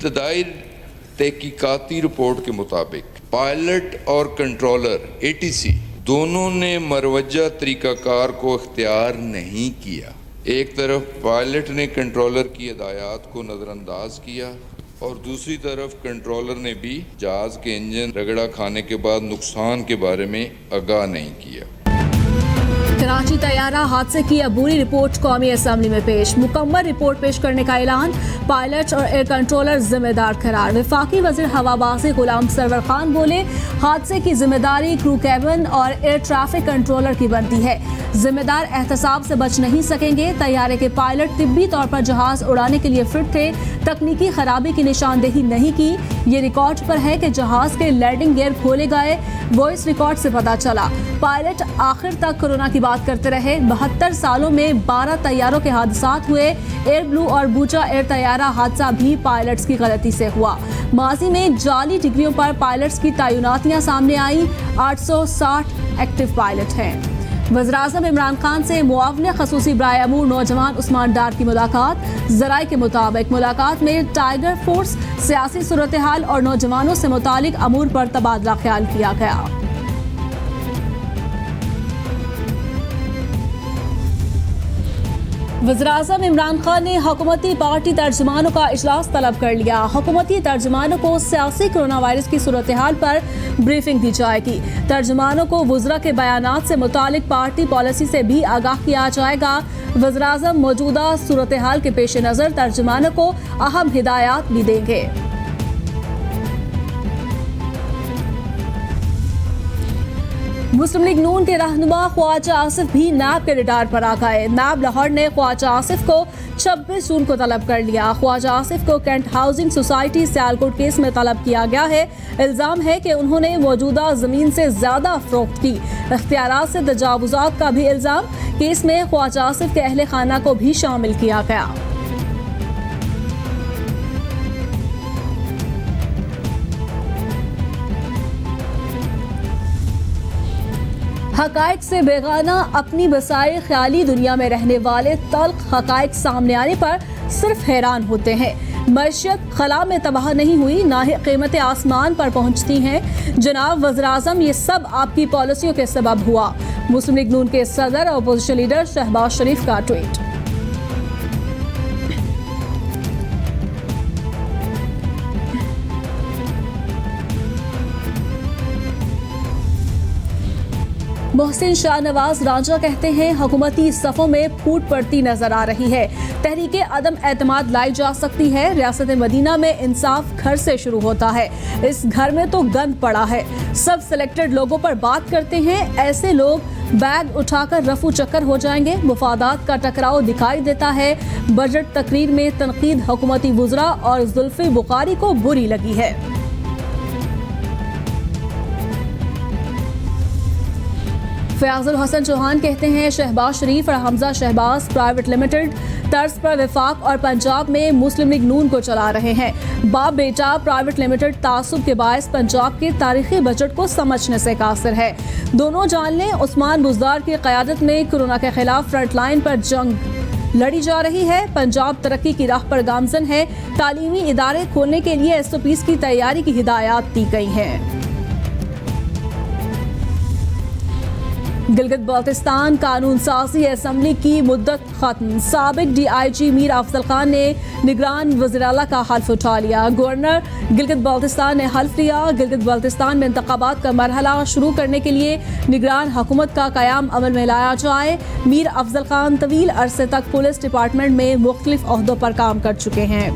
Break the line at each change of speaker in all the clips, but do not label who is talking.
इब्तदाई तहकीकाती रिपोर्ट के मुताबिक पायलट और कंट्रोलर ATC दोनों ने मरवजा तरीक़ाकार को इख्तियार नहीं किया। एक तरफ पायलट ने कंट्रोलर की हिदायत को नज़रअंदाज किया और दूसरी तरफ कंट्रोलर ने भी जहाज़ के इंजन रगड़ा खाने के बाद नुकसान के बारे में आगाह नहीं किया।
कराची तैयारा हादसे की अबूरी रिपोर्ट कौमी असम्बली में पेश, मुकम्मल रिपोर्ट पेश करने का ऐलान। पायलट और एयर कंट्रोलर जिम्मेदार करार। वफाकी वज़ीर हवाबाजी गुलाम सरवर खान बोले, हादसे की जिम्मेदारी क्रू कैबिन और एयर ट्रैफिक कंट्रोलर की बनती है। जिम्मेदार एहतसाब से बच नहीं सकेंगे। तैयारे के पायलट तिब्बी तौर पर जहाज उड़ाने के लिए फिट थे। तकनीकी खराबी की निशानदेही नहीं की। ये रिकॉर्ड पर है कि जहाज के लैंडिंग गियर खोले गए। वॉइस रिकॉर्ड से पता चला पायलट आखिर तक कोरोना की बात करते रहे। 72 सालों में 12 तैयारों के हादसात हुए। एयर ब्लू और बूचा एयर तैयारा हादसा भी पायलट्स की गलती से हुआ। माजी में जाली डिग्रियों पर पायलट्स की तैनातियां सामने आई। 860 एक्टिव पायलट हैं। वज़ीर-ए-आज़म इमरान खान से मुआवने खसूसी बराए अमूर नौजवान उस्मान डार की मुलाकात। ज़राए के मुताबिक मुलाकात में टाइगर फोर्स, सियासी सूरत हाल और नौजवानों से मुतालिक अमूर पर तबादला ख्याल किया गया। वज़ीर-ए-आज़म इमरान खान ने हुकूमती पार्टी तर्जुमानों का इजलास तलब कर लिया। हुकूमती तर्जुमानों को सियासी कोरोना वायरस की सूरत हाल पर ब्रीफिंग दी जाएगी। तर्जुमानों को वज़रा के बयानात से मुतालिक पार्टी पॉलिसी से भी आगाह किया जाएगा। वज़ीर-ए-आज़म मौजूदा सूरत हाल के पेश नज़र तर्जुमानों को अहम हिदायत भी देंगे। मुस्लिम लीग नून के रहनुमा ख्वाजा आसिफ भी नैब के रडार पर आ गए। नैब लाहौर ने ख्वाजा आसिफ को 26 जून को तलब कर लिया। ख्वाजा आसिफ को cantt housing society Sialkot case में तलब किया गया है। इल्जाम है कि उन्होंने मौजूदा जमीन से ज्यादा फरोख्त की। इख्तियारात से तजावुजात का भी इल्जाम। केस में ख्वाजा आसिफ के अहले खाना को भी शामिल किया गया। हकायक से बेगाना अपनी बसाए ख्याली दुनिया में रहने वाले तल्ख हकायक सामने आने पर सिर्फ हैरान होते हैं। मईशत खला में तबाह नहीं हुई, ना ही कीमतें आसमान पर पहुंचती हैं। जनाब वज़ीर-ए-आज़म, ये सब आपकी पॉलिसियों के सबब हुआ। मुस्लिम लीग नून के सदर और अपोजिशन लीडर शहबाज शरीफ का ट्वीट। मोहसिन शाहनवाज रांझा कहते हैं, हुकूमती सफ़ों में फूट पड़ती नजर आ रही है। तहरीके अदम एतमाद लाई जा सकती है। रियासत मदीना में इंसाफ घर से शुरू होता है। इस घर में तो गंद पड़ा है। सब सिलेक्टेड लोगों पर बात करते हैं। ऐसे लोग बैग उठाकर रफू चक्कर हो जाएंगे। मुफादात का टकराव दिखाई देता है। बजट तकरीर में तनकीद हुकूमती वुज़रा और जुल्फ़े बुखारी को बुरी लगी है। फयाजुल हसन चौहान कहते हैं, शहबाज शरीफ और हमजा शहबाज प्राइवेट लिमिटेड तर्ज पर वफाक और पंजाब में मुस्लिम लीग नून को चला रहे हैं। बाप बेटा प्राइवेट लिमिटेड तासुब के बायस पंजाब के तारीखी बजट को समझने से कासिर है। दोनों जान लें, उस्मान बुज़दार की क़यादत में कोरोना के खिलाफ फ्रंट लाइन पर जंग लड़ी जा रही है। पंजाब तरक्की की राह पर गामजन है। तालीमी इदारे खोलने के लिए SOPs की तैयारी की हिदायत दी गई हैं। गिलगित बाल्टिस्तान कानून साजी असम्बली की मुद्दत खत्म। साबिक DIG मीर अफजल खान ने निगरान वज़ीर आला का हल्फ उठा लिया। गवर्नर गिलगित बाल्टिस्तान ने हल्फ लिया। गिलगित बाल्टिस्तान में इंतखाबात का मरहला शुरू करने के लिए निगरान हुकूमत का क़याम अमल में लाया जाए। मीर अफजल खान तवील अरसे तक पुलिस डिपार्टमेंट में मुख्तलिफ ओहदों पर काम कर चुके हैं।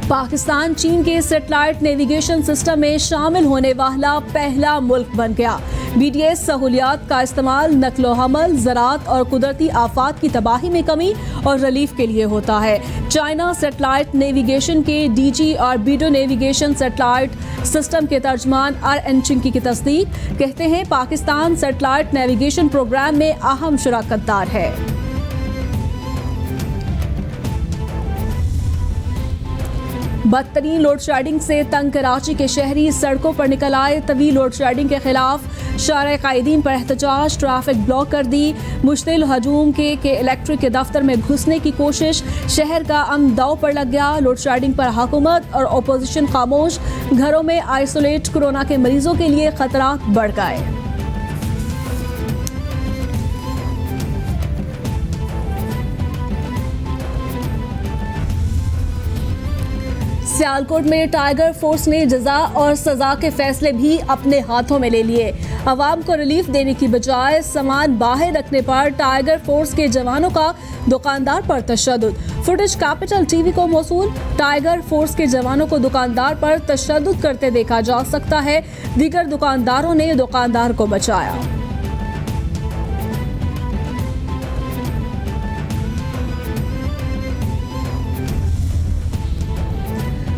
पाकिस्तान चीन के सैटेलाइट नेविगेशन सिस्टम में शामिल होने वाला पहला मुल्क बन गया। BDS सहूलियात का इस्तेमाल नकलो हमल, ज़राअत और कुदरती आफात की तबाही में कमी और रिलीफ के लिए होता है। चाइना सैटेलाइट नेविगेशन के DG और बीडो नेविगेशन सैटेलाइट सिस्टम के तर्जमान RN चिंकी की तस्दीक, कहते हैं पाकिस्तान सैटेलाइट नेविगेशन प्रोग्राम में अहम शराकतदार है। बदतरीन लोड शेडिंग से तंग कराची के शहरी सड़कों पर निकल आए। तवील लोड शेडिंग के खिलाफ शारे कायदीन पर एहतजाज, ट्रैफिक ब्लॉक कर दी। मुश्तिल हजूम के इलेक्ट्रिक के दफ्तर में घुसने की कोशिश, शहर का अमन दांव पर लग गया। लोड शेडिंग पर हुकूमत और अपोजिशन खामोश, घरों में आइसोलेट, कोरोना के मरीजों के लिए खतरात बढ़ गए। सियालकोट में टाइगर फोर्स ने जजा और सजा के फैसले भी अपने हाथों में ले लिए। अवाम को रिलीफ देने की बजाय सामान बाहर रखने पर टाइगर फोर्स के जवानों का दुकानदार पर तशद्दुद। फुटेज कैपिटल टीवी को मौसूल। टाइगर फोर्स के जवानों को दुकानदार पर तशद्दुद करते देखा जा सकता है। दीगर दुकानदारों ने दुकानदार को बचाया।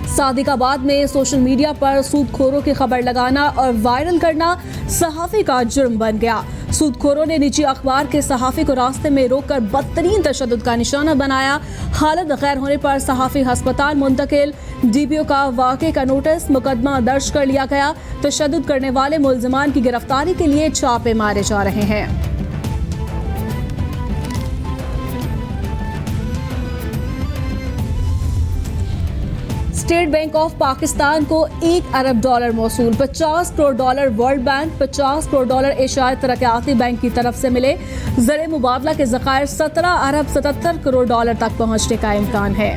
सादिकाबाद में सोशल मीडिया पर सूदखोरों की खबर लगाना और वायरल करना सहाफ़ी का जुर्म बन गया। सूदखोरों ने निजी अखबार के सहाफ़ी को रास्ते में रोककर बदतरीन तशद्दुद का निशाना बनाया। हालत गैर होने पर सहाफ़ी अस्पताल मुंतकिल। डीपीओ का वाक़े का नोटिस, मुकदमा दर्ज कर लिया गया। तशद्दुद करने वाले मुल्ज़िमान की गिरफ्तारी के लिए छापे मारे जा रहे हैं। स्टेट बैंक ऑफ पाकिस्तान को $1 अरब मौसूल। $50 करोड़ वर्ल्ड बैंक, $50 करोड़ एशियाई तरक्याती बैंक की तरफ से मिले। ज़र मुबादला के ज़खायर $17 अरब 77 करोड़ तक पहुंचने का इम्कान है।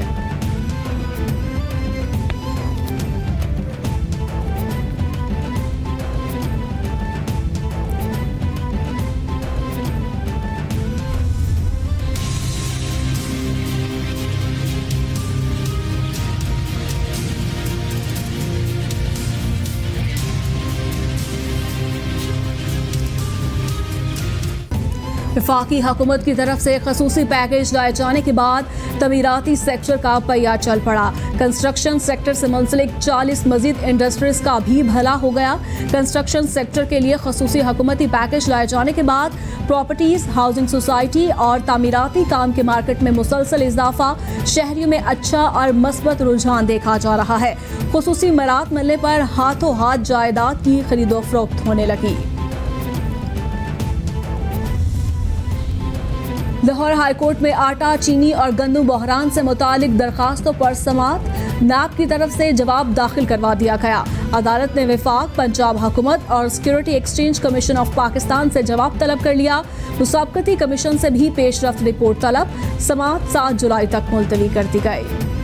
वफाकी हुकूमत की तरफ से खसूसी पैकेज लाए जाने के बाद तमीराती सेक्टर का पहिया चल पड़ा। कंस्ट्रक्शन सेक्टर से मुंसलिक 40 मजीद इंडस्ट्रीज का भी भला हो गया। कंस्ट्रक्शन सेक्टर के लिए खसूसी हुकूमती पैकेज लाए जाने के बाद प्रॉपर्टीज, हाउसिंग सोसाइटी और तामीराती काम के मार्केट में मुसलसल इजाफा, शहरियों में अच्छा और मस्बत रुझान देखा जा रहा है। खसूसी मरात मिलने पर हाथों हाथ जायदाद की खरीदो फरोख्त होने लगी। लाहौर हाईकोर्ट में आटा, चीनी और गंदम बहरान से मुतालिक दरखास्तों पर समात। नैब की तरफ से जवाब दाखिल करवा दिया गया। अदालत ने वफाक, पंजाब हुकूमत और security exchange commission of Pakistan से जवाब तलब कर लिया। मुसाबकती कमीशन से भी पेशरफ्त रिपोर्ट तलब। समात 7 जुलाई तक मुलतवी कर दी गई।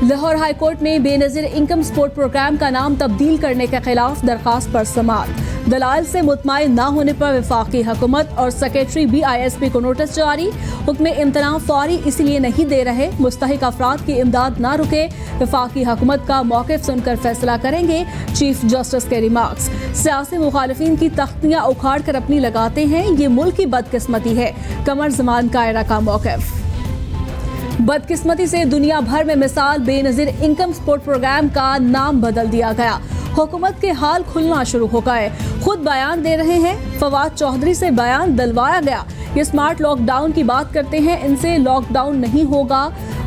लाहौर हाईकोर्ट में बेनज़ीर इनकम सपोर्ट प्रोग्राम का नाम तब्दील करने के खिलाफ दरखास्त पर समाअत। दलाल से मुतमईन न होने पर वफाकी हुकूमत और सेक्रेटरी BISP को नोटिस जारी। हुक्म इम्तना फौरी इसलिए नहीं दे रहे, मुस्तहिक अफराद की इमदाद न रुके, वफाकी हुकूमत का मौक़िफ़ सुनकर फैसला करेंगे। चीफ जस्टिस के रिमार्क्स। सियासी मुखालिफिन की तख्तियाँ उखाड़ कर अपनी लगाते हैं, ये मुल्क की बदकिस्मती है। कमर ज़मान कायरा का मौक़िफ़। बदकिस्मती से दुनिया भर में मिसाल बेनज़ीर इनकम सपोर्ट प्रोग्राम का नाम बदल दिया गया। हुकूमत के हाल खुलना शुरू हो गए, खुद बयान दे रहे हैं। फवाद चौधरी से बयान दिलवाया गया। ये स्मार्ट लॉकडाउन की बात करते हैं, इनसे लॉकडाउन नहीं होगा।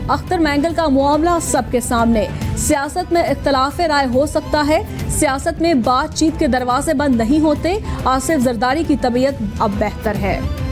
अख्तर मैंगल का मामला सबके सामने। सियासत में इख्तलाफ राय हो सकता है, सियासत में बातचीत के दरवाजे बंद नहीं होते। आसिफ जरदारी की तबीयत अब बेहतर है।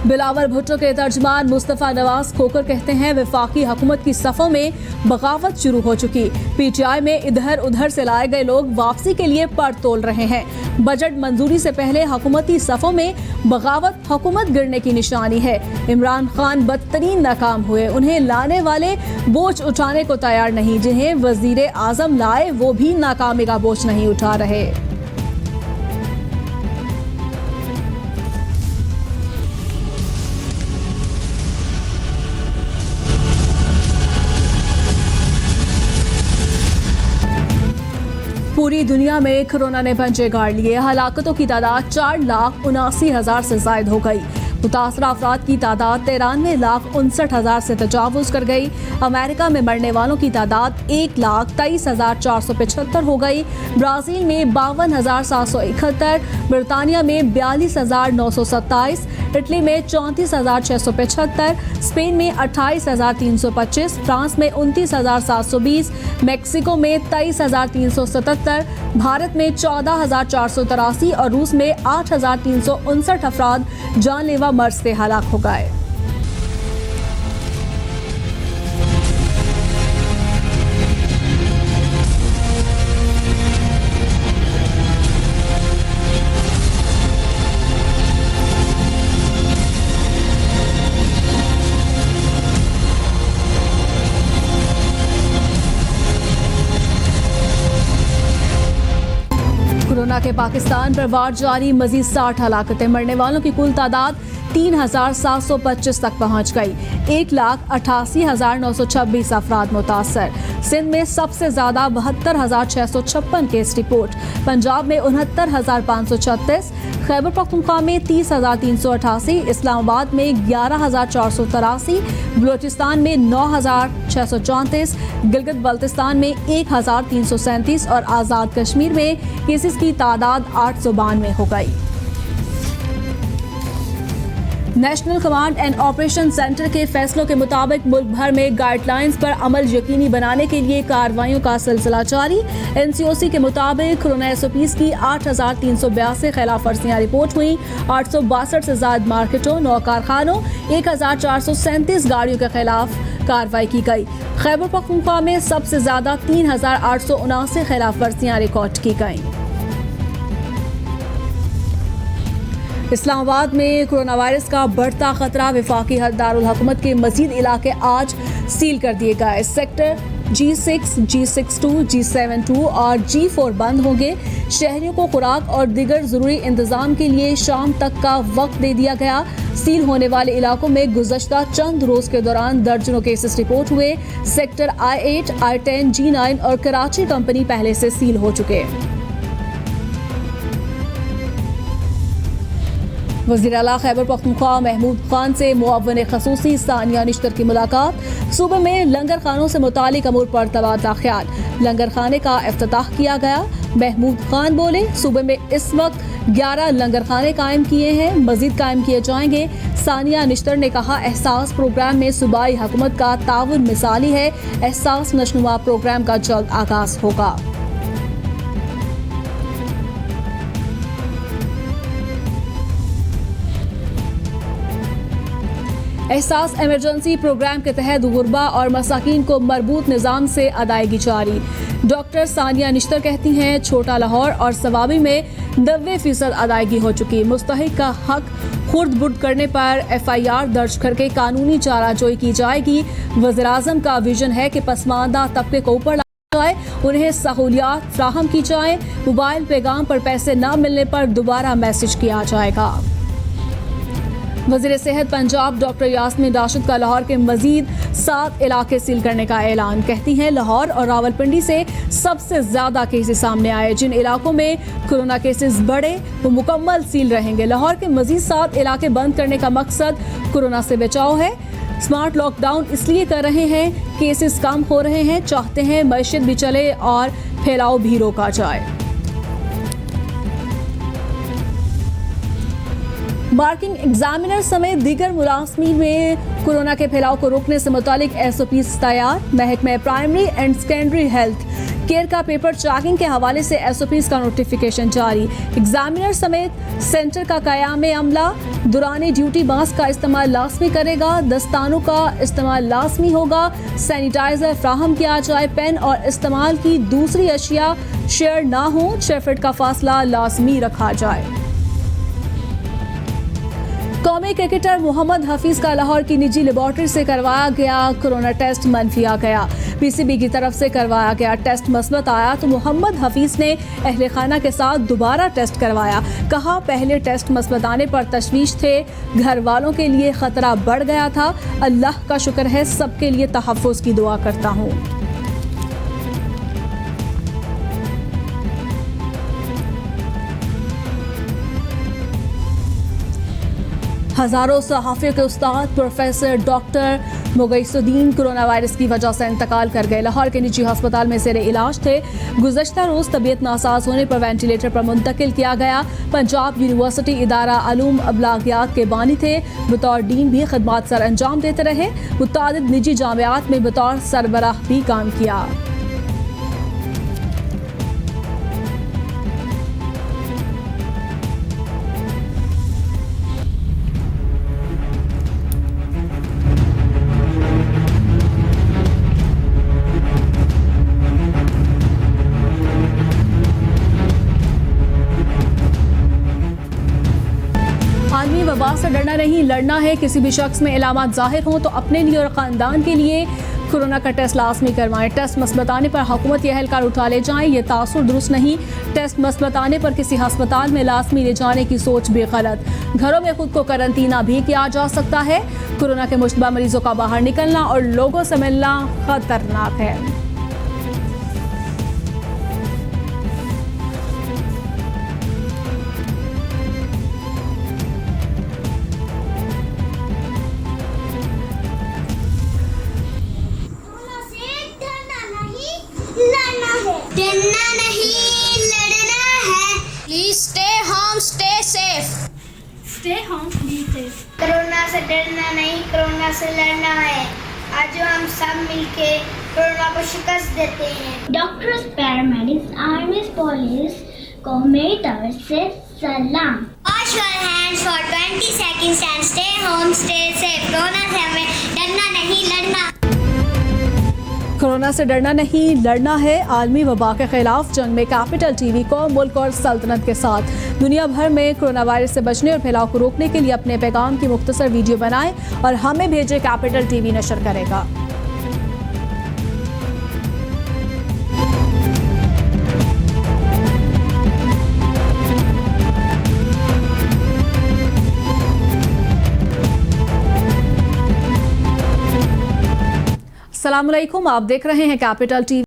बिलावल भुट्टो के तर्जमान मुस्तफ़ा नवाज खोकर कहते हैं, वफाकी हुकूमत की सफ़ों में बगावत शुरू हो चुकी। PTI में इधर उधर से लाए गए लोग वापसी के लिए पर तोल रहे हैं। बजट मंजूरी से पहले हुकूमती सफ़ों में बगावत हुकूमत गिरने की निशानी है। इमरान खान बदतरीन नाकाम हुए, उन्हें लाने वाले बोझ उठाने को तैयार नहीं। जिन्हें वजीर आज़म लाए वो भी नाकामी का बोझ नहीं उठा रहे। पूरी दुनिया में कोरोना ने पंजे गाड़ लिए। हलाकतों की तादाद 4,79,000 से जायद हो गई। मुतासरा अफराद की तादाद 93,59,000 से तजावुज़ कर गई। अमेरिका में मरने वालों की तादाद 1,23,475 हो गई। ब्राज़ील में 52,771, बरतानिया में 42,927, इटली में 34,675, स्पेन में 28,325, फ्रांस में 29,720, मेक्सिको में 23,377, भारत में 14,483 और रूस में 8,359 अफराद जानलेवा मर्ज से हलाक हो गए। कोरोना के पाकिस्तान पर वार जारी, मजीद 60 हलाकतें, मरने वालों की कुल तादाद 3,725 तक पहुंच गई। 1,88,926 अफराद मुतासर। सिंध में सबसे ज्यादा 72,656 केस रिपोर्ट, पंजाब में 69,536, खैबर पख्तूनख्वा में 30,388, इस्लामाबाद में 11,483, बलूचिस्तान में 9,634, गिलगित बल्तिस्तान में 1,337 और आज़ाद कश्मीर में केसेस की तादाद 892 हो गई। National command and operation centre के फैसलों के मुताबिक मुल्क भर में गाइडलाइंस पर अमल यकीनी बनाने के लिए कार्रवाइयों का सिलसिला जारी। एनसीओसी के मुताबिक कोरोना एसओपीज की 8,382 खिलाफ वर्जियां रिपोर्ट हुई। 862 से ज्यादा मार्केटों, 9 कारखानों, 1,437 गाड़ियों के खिलाफ कार्रवाई की गई। खैबर पख्तूनख्वा में सबसे ज्यादा 3,879 खिलाफ वर्जियां रिकॉर्ड की गई। इस्लामाबाद में कोरोना वायरस का बढ़ता खतरा, वफाकी दारुल हुकूमत के मजीद इलाके आज सील कर दिए गए। सेक्टर G6, G62, G72 और G4 बंद होंगे। शहरियों को खुराक और दीगर जरूरी इंतजाम के लिए शाम तक का वक्त दे दिया गया। सील होने वाले इलाकों में गुज़श्ता चंद रोज के दौरान दर्जनों केसेस रिपोर्ट हुए। सेक्टर I8, I10, G9 और कराची कंपनी पहले से सील हो चुके। वज़ीर आला खैबर पख्तूनख्वा महमूद खान से मुअव्विन ख़ुसूसी सानिया निश्तर की मुलाकात। सूबे में लंगर खानों से मुतालिक अमूर पर तबादला ख्याल, लंगर खाने का इफ्तिताह किया गया। महमूद खान बोले, सूबे में इस वक्त 11 लंगर खाने कायम किए हैं, मजीद कायम किए जाएंगे। सानिया निश्तर ने कहा, एहसास प्रोग्राम में सूबाई हुकूमत का ताउन मिसाली है। एहसास नशनुमा प्रोग्राम का जल्द आगाज होगा। एहसास इमरजेंसी प्रोग्राम के तहत गुरबा और मसाकीन को मरबूत निज़ाम से अदायगी जारी। डॉक्टर सानिया निश्तर कहती हैं, छोटा लाहौर और सवाबी में 90% अदायगी हो चुकी। मुस्तहिक का हक खुर्द बुर्द करने पर FIR दर्ज करके कानूनी चाराजोई की जाएगी। वज़ीर-ए-आज़म का विजन है कि पसमानदा तबके को ऊपर लाया जाए, उन्हें सहूलियात फ्राहम की जाए। मोबाइल पैगाम पर पैसे न मिलने पर दोबारा मैसेज किया जाएगा। वज़ीर सेहत पंजाब डॉक्टर यास्मीन राशिद का लाहौर के मजीद 7 इलाके सील करने का ऐलान। कहती हैं, लाहौर और रावलपिंडी से सबसे ज्यादा केसेस सामने आए। जिन इलाकों में कोरोना केसेस बढ़े वो मुकम्मल सील रहेंगे। लाहौर के मजीद 7 इलाके बंद करने का मकसद कोरोना से बचाव है। स्मार्ट लॉकडाउन इसलिए कर रहे हैं, केसेस कम हो रहे हैं, चाहते हैं मैशियत भी चले और फैलाव भी रोका जाए। मार्किंग एग्जामिनर समेत दीगर मुलाजमीन में कोरोना के फैलाव को रोकने से मुतालिक SOPs तैयार। महकमे primary and secondary health care का पेपर चेकिंग के हवाले से SOPs का नोटिफिकेशन जारी। एग्जामिनर समेत सेंटर का क़याम अमला दौरान ड्यूटी मास्क का इस्तेमाल लाजमी करेगा। दस्तानों का इस्तेमाल लाजमी होगा। सैनिटाइजर फ्राहम किया जाए। पेन और इस्तेमाल की दूसरी अशिया शेयर ना हो। 6 फीट का फासला लाजमी रखा जाए। कौमी क्रिकेटर मोहम्मद हफीज का लाहौर की निजी लेबॉर्ट्री से करवाया गया कोरोना टेस्ट मनफी आ गया। PCB की तरफ से करवाया गया टेस्ट मस्बत आया तो मोहम्मद हफीज ने अहले खाना के साथ दोबारा टेस्ट करवाया। कहा, पहले टेस्ट मस्बत आने पर तशवीश थे, घर वालों के लिए खतरा बढ़ गया था। अल्लाह का शुक्र है, सबके लिए तहफ़्फ़ुज़ की दुआ करता हूँ। हजारों सहाफ़ियों के उस्ताद प्रोफेसर डॉक्टर मुगैसुद्दीन कोरोना वायरस की वजह से इंतकाल कर गए। लाहौर के निजी अस्पताल में ज़ेर इलाज थे। गुज़श्ता रोज़ तबीयत नासाज होने पर वेंटिलेटर पर मुंतकिल किया गया। पंजाब यूनिवर्सिटी इदारा अलूम अबलागियात के बानी थे। बतौर डीन भी खिदमात सर अंजाम देते रहे। मुतादिद निजी जामियात में बतौर सरबराह भी काम किया। आदमी वबा से डरना नहीं, लड़ना है। किसी भी शख्स में इलामात जाहिर हों तो अपने लिए और ख़ानदान के लिए कोरोना का टेस्ट लाजमी करवाएं। टेस्ट मसबत आने पर हुकूमती एहलकार उठा ले जाएं, ये तासुर दुरुस्त नहीं। टेस्ट मसबत आने पर किसी हस्पताल में लाजमी ले जाने की सोच भी गलत। घरों में खुद को करंतना भी किया जा सकता है। कोरोना के मुश्तबा मरीजों का बाहर निकलना और लोगों से मिलना खतरनाक है।
डरना नहीं, लड़ना है। Please stay home, stay safe.
Stay home, be safe.
Corona से डरना नहीं, कोरोना से लड़ना है। आज हम सब मिलके कोरोना को शिकस्त देते हैं।
Doctors, paramedics, army, police को मेरी तरफ से सलाम।
Wash your hands for 20 seconds and stay home, stay safe. Corona से हमें डरना नहीं, लड़ना।
कोरोना से डरना नहीं, लड़ना है। आलमी वबा के खिलाफ जंग में कैपिटल टीवी को मुल्क और सल्तनत के साथ दुनिया भर में कोरोना वायरस से बचने और फैलाव को रोकने के लिए अपने पैगाम की मुख्तसर वीडियो बनाएं और हमें भेजें। कैपिटल टीवी नशर करेगा। अस्सलाम वालेकुम, आप देख रहे हैं कैपिटल टीवी।